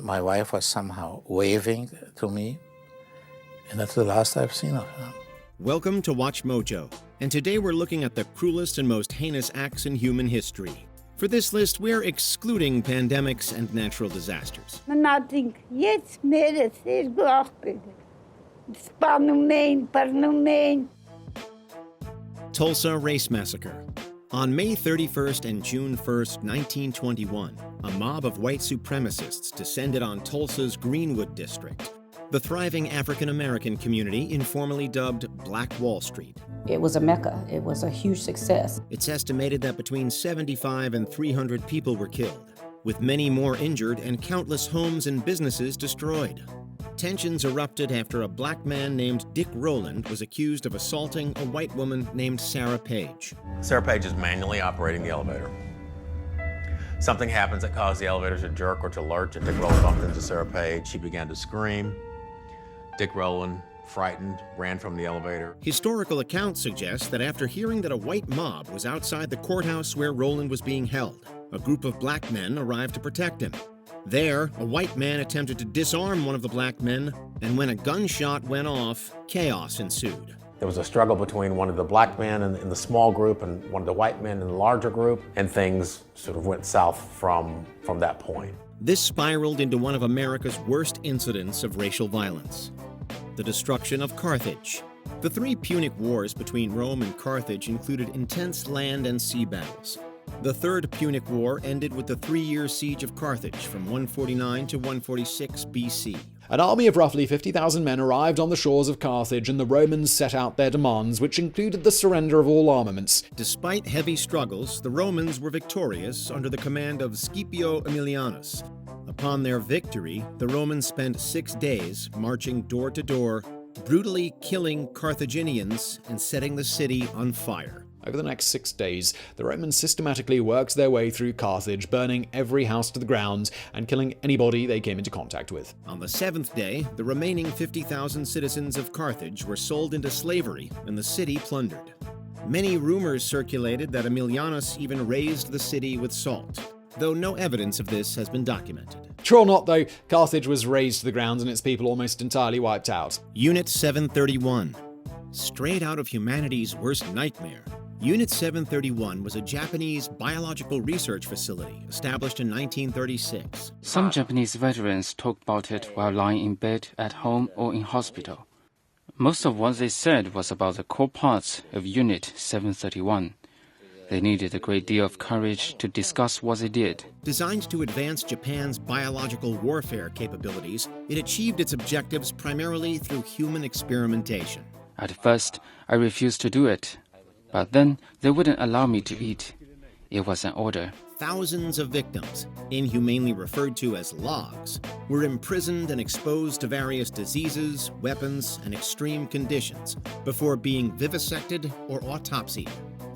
my wife was somehow waving to me, and that's the last I've seen of her. Welcome to Watch Mojo, and today we're looking at the cruelest and most heinous acts in human history. For this list, we're excluding pandemics and natural disasters. Tulsa Race Massacre. On May 31st and June 1st, 1921, a mob of white supremacists descended on Tulsa's Greenwood district, the thriving African-American community informally dubbed Black Wall Street. It was a mecca. It was a huge success. It's estimated that between 75 and 300 people were killed, with many more injured and countless homes and businesses destroyed. Tensions erupted after a black man named Dick Rowland was accused of assaulting a white woman named Sarah Page. Sarah Page is manually operating the elevator. Something happens that caused the elevator to jerk or to lurch, and Dick Rowland bumped into Sarah Page. She began to scream. Dick Rowland, frightened, ran from the elevator. Historical accounts suggest that after hearing that a white mob was outside the courthouse where Rowland was being held, a group of black men arrived to protect him. There, a white man attempted to disarm one of the black men, and when a gunshot went off, chaos ensued. There was a struggle between one of the black men in the small group and one of the white men in the larger group, and things sort of went south from that point. This spiraled into one of America's worst incidents of racial violence: the destruction of Carthage. The three Punic Wars between Rome and Carthage included intense land and sea battles. The Third Punic War ended with the 3-year siege of Carthage from 149 to 146 BC. An army of roughly 50,000 men arrived on the shores of Carthage, and the Romans set out their demands, which included the surrender of all armaments. Despite heavy struggles, the Romans were victorious under the command of Scipio Aemilianus. Upon their victory, the Romans spent 6 days marching door to door, brutally killing Carthaginians and setting the city on fire. Over the next 6 days, the Romans systematically worked their way through Carthage, burning every house to the ground and killing anybody they came into contact with. On the 7th day, the remaining 50,000 citizens of Carthage were sold into slavery and the city plundered. Many rumors circulated that Aemilianus even razed the city with salt, though no evidence of this has been documented. True or not, though, Carthage was razed to the ground and its people almost entirely wiped out. Unit 731. Straight out of humanity's worst nightmare, Unit 731 was a Japanese biological research facility established in 1936. Some Japanese veterans talk about it while lying in bed, at home, or in hospital. Most of what they said was about the core parts of Unit 731. They needed a great deal of courage to discuss what they did. Designed to advance Japan's biological warfare capabilities, it achieved its objectives primarily through human experimentation. At first, I refused to do it. But then they wouldn't allow me to eat. It was an order. Thousands of victims, inhumanely referred to as logs, were imprisoned and exposed to various diseases, weapons, and extreme conditions before being vivisected or autopsied.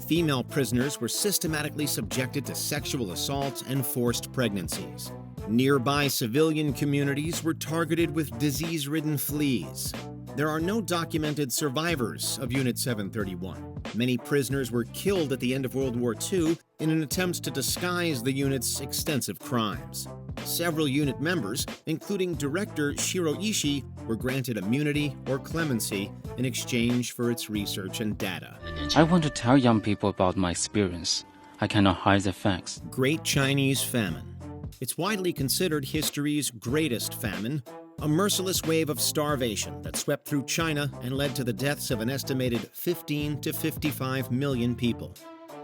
Female prisoners were systematically subjected to sexual assaults and forced pregnancies. Nearby civilian communities were targeted with disease-ridden fleas. There are no documented survivors of Unit 731. Many prisoners were killed at the end of World War II in an attempt to disguise the unit's extensive crimes. Several unit members, including director Shiro Ishii, were granted immunity or clemency in exchange for its research and data. I want to tell young people about my experience. I cannot hide the facts. Great Chinese Famine. It's widely considered history's greatest famine, a merciless wave of starvation that swept through China and led to the deaths of an estimated 15 to 55 million people.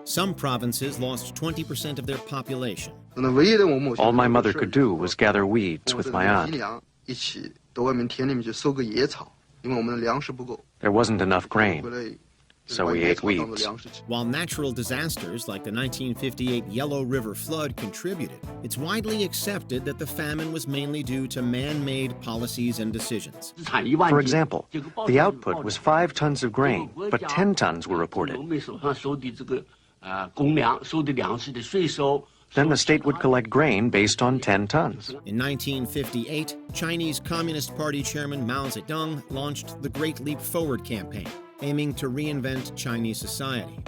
Some provinces lost 20% of their population. All my mother could do was gather weeds with my aunt. There wasn't enough grain, so we ate weeds. While natural disasters like the 1958 Yellow River flood contributed, it's widely accepted that the famine was mainly due to man-made policies and decisions. For example, the output was 5 tons of grain, but 10 tons were reported. Then the state would collect grain based on 10 tons. In 1958, Chinese Communist Party Chairman Mao Zedong launched the Great Leap Forward campaign, aiming to reinvent Chinese society.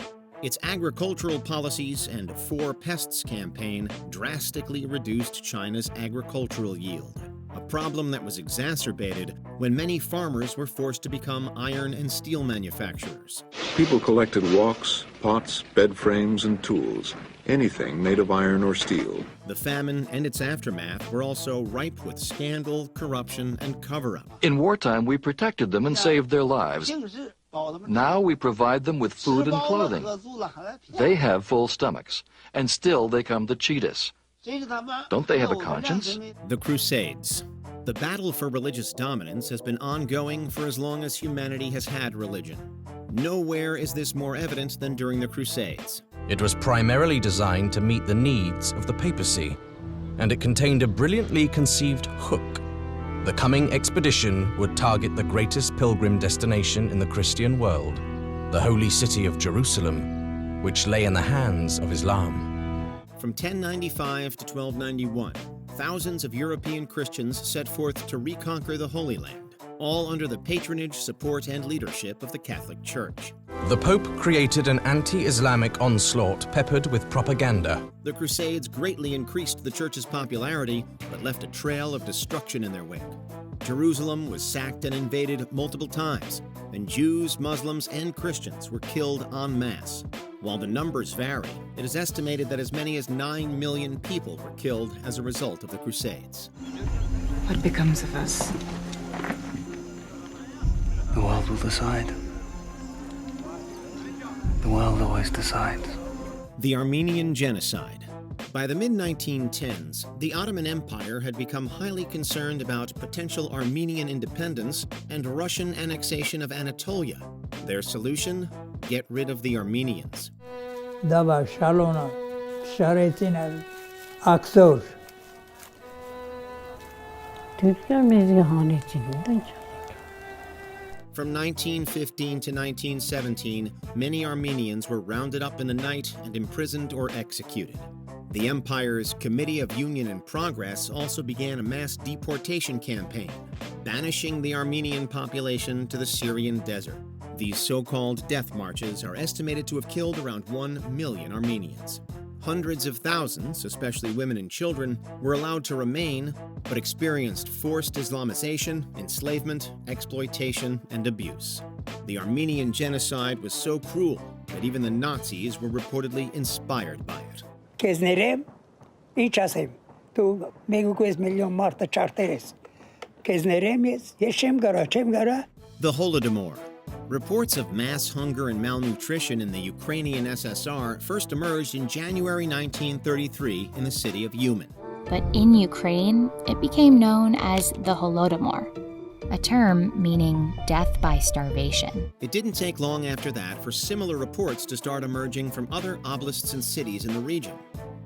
Its agricultural policies and 4 Pests campaign drastically reduced China's agricultural yield. a problem that was exacerbated when many farmers were forced to become iron and steel manufacturers. People collected walks, pots, bed frames, and tools, anything made of iron or steel. The famine and its aftermath were also ripe with scandal, corruption, and cover-up. In wartime, we protected them and saved their lives. Now we provide them with food and clothing. They have full stomachs, and still they come to cheat us. Don't they have a conscience? The Crusades. The battle for religious dominance has been ongoing for as long as humanity has had religion. Nowhere is this more evident than during the Crusades. It was primarily designed to meet the needs of the papacy, and it contained a brilliantly conceived hook. The coming expedition would target the greatest pilgrim destination in the Christian world, the holy city of Jerusalem, which lay in the hands of Islam. From 1095 to 1291, thousands of European Christians set forth to reconquer the Holy Land, all under the patronage, support, and leadership of the Catholic Church. The Pope created an anti-Islamic onslaught peppered with propaganda. The Crusades greatly increased the Church's popularity, but left a trail of destruction in their wake. Jerusalem was sacked and invaded multiple times, and Jews, Muslims, and Christians were killed en masse. While the numbers vary, it is estimated that as many as 9 million people were killed as a result of the Crusades. What becomes of us? The world will decide. The world always decides. The Armenian Genocide. By the mid-1910s, the Ottoman Empire had become highly concerned about potential Armenian independence and Russian annexation of Anatolia. Their solution? Get rid of the Armenians. From 1915 to 1917, many Armenians were rounded up in the night and imprisoned or executed. The empire's Committee of Union and Progress also began a mass deportation campaign, banishing the Armenian population to the Syrian desert. These so-called death marches are estimated to have killed around 1 million Armenians. Hundreds of thousands, especially women and children, were allowed to remain, but experienced forced Islamization, enslavement, exploitation, and abuse. The Armenian Genocide was so cruel that even the Nazis were reportedly inspired by it. The Holodomor. Reports of mass hunger and malnutrition in the Ukrainian SSR first emerged in January 1933 in the city of Uman. But in Ukraine, it became known as the Holodore, a term meaning death by starvation. It didn't take long after that for similar reports to start emerging from other oblasts and cities in the region.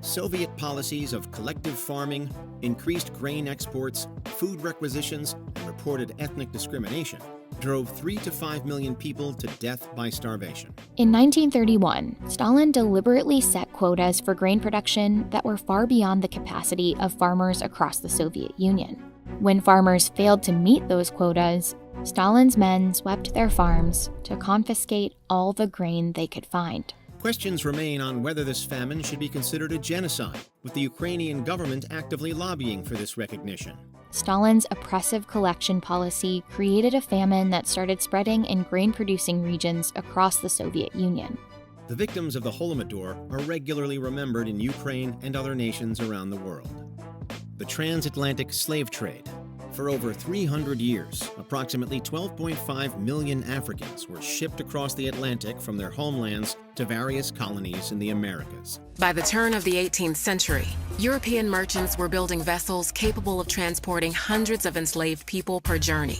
Soviet policies of collective farming, increased grain exports, food requisitions, and reported ethnic discrimination drove 3 to 5 million people to death by starvation. In 1931, Stalin deliberately set quotas for grain production that were far beyond the capacity of farmers across the Soviet Union. When farmers failed to meet those quotas, Stalin's men swept their farms to confiscate all the grain they could find. Questions remain on whether this famine should be considered a genocide, with the Ukrainian government actively lobbying for this recognition. Stalin's oppressive collection policy created a famine that started spreading in grain-producing regions across the Soviet Union. The victims of the Holodore are regularly remembered in Ukraine and other nations around the world. The transatlantic slave trade. For over 300 years, approximately 12.5 million Africans were shipped across the Atlantic from their homelands to various colonies in the Americas. By the turn of the 18th century, European merchants were building vessels capable of transporting hundreds of enslaved people per journey.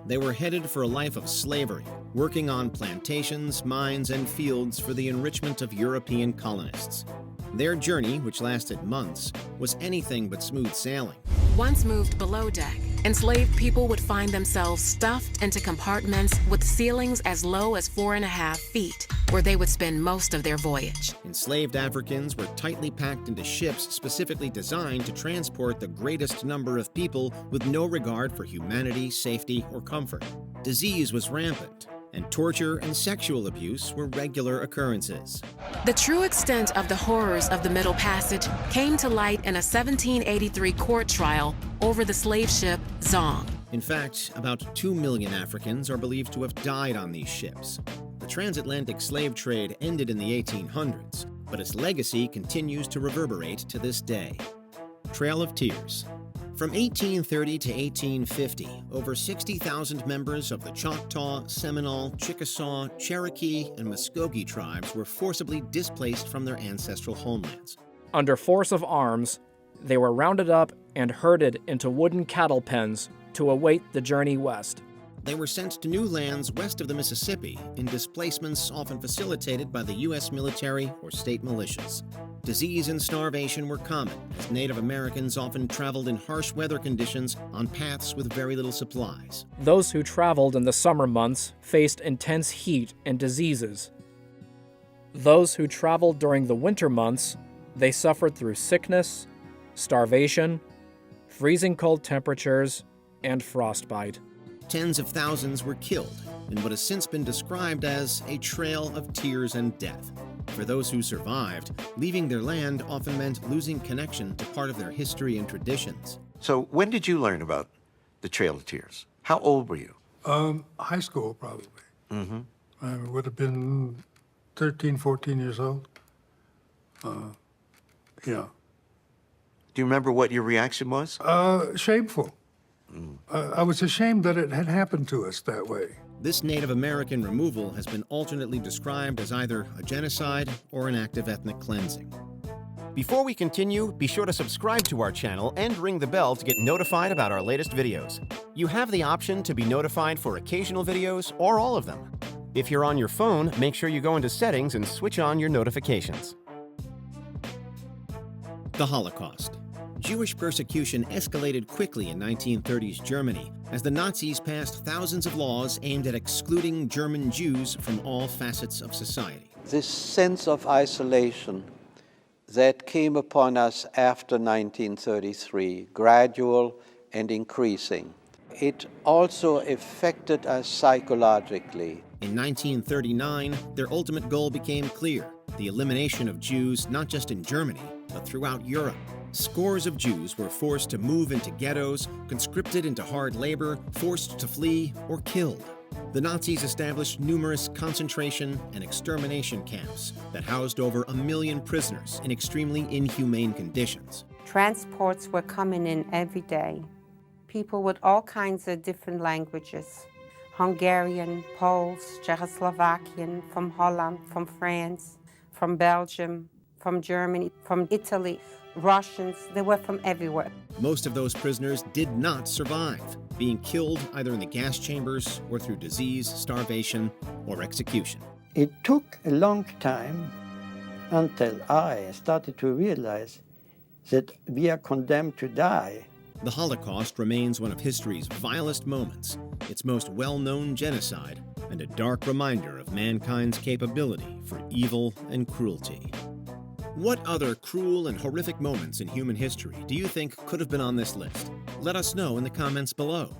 They were headed for a life of slavery, working on plantations, mines, and fields for the enrichment of European colonists. Their journey, which lasted months, was anything but smooth sailing. Once moved below deck, enslaved people would find themselves stuffed into compartments with ceilings as low as 4.5 feet, where they would spend most of their voyage. Enslaved Africans were tightly packed into ships specifically designed to transport the greatest number of people with no regard for humanity, safety, or comfort. Disease was rampant, and torture and sexual abuse were regular occurrences. The true extent of the horrors of the Middle Passage came to light in a 1783 court trial over the slave ship Zong. In fact, about 2 million Africans are believed to have died on these ships. The transatlantic slave trade ended in the 1800s, but its legacy continues to reverberate to this day. Trail of Tears. From 1830 to 1850, over 60,000 members of the Choctaw, Seminole, Chickasaw, Cherokee, and Muskogee tribes were forcibly displaced from their ancestral homelands. Under force of arms, they were rounded up and herded into wooden cattle pens to await the journey west. They were sent to new lands west of the Mississippi in displacements often facilitated by the U.S. military or state militias. Disease and starvation were common, as Native Americans often traveled in harsh weather conditions on paths with very little supplies. Those who traveled in the summer months faced intense heat and diseases. Those who traveled during the winter months, they suffered through sickness, starvation, freezing cold temperatures, and frostbite. Tens of thousands were killed in what has since been described as a trail of tears and death. For those who survived, leaving their land often meant losing connection to part of their history and traditions. So when did you learn about the Trail of Tears? How old were you? High school, probably. Mm-hmm. I would have been 13, 14 years old. Yeah. Do you remember what your reaction was? Shameful. I was ashamed that it had happened to us that way. This Native American removal has been alternately described as either a genocide or an act of ethnic cleansing. Before we continue, be sure to subscribe to our channel and ring the bell to get notified about our latest videos. You have the option to be notified for occasional videos or all of them. If you're on your phone, make sure you go into settings and switch on your notifications. The Holocaust. Jewish persecution escalated quickly in 1930s Germany as the Nazis passed thousands of laws aimed at excluding German Jews from all facets of society. This sense of isolation that came upon us after 1933, gradual and increasing, it also affected us psychologically. In 1939, their ultimate goal became clear: the elimination of Jews not just in Germany, but throughout Europe. Scores of Jews were forced to move into ghettos, conscripted into hard labor, forced to flee, or killed. The Nazis established numerous concentration and extermination camps that housed over 1 million prisoners in extremely inhumane conditions. Transports were coming in every day. People with all kinds of different languages: Hungarian, Poles, Czechoslovakian, from Holland, from France, from Belgium, from Germany, from Italy. Russians, they were from everywhere. Most of those prisoners did not survive, being killed either in the gas chambers or through disease, starvation, or execution. It took a long time until I started to realize that we are condemned to die. The Holocaust remains one of history's vilest moments, its most well-known genocide, and a dark reminder of mankind's capability for evil and cruelty. What other cruel and horrific moments in human history do you think could have been on this list? Let us know in the comments below.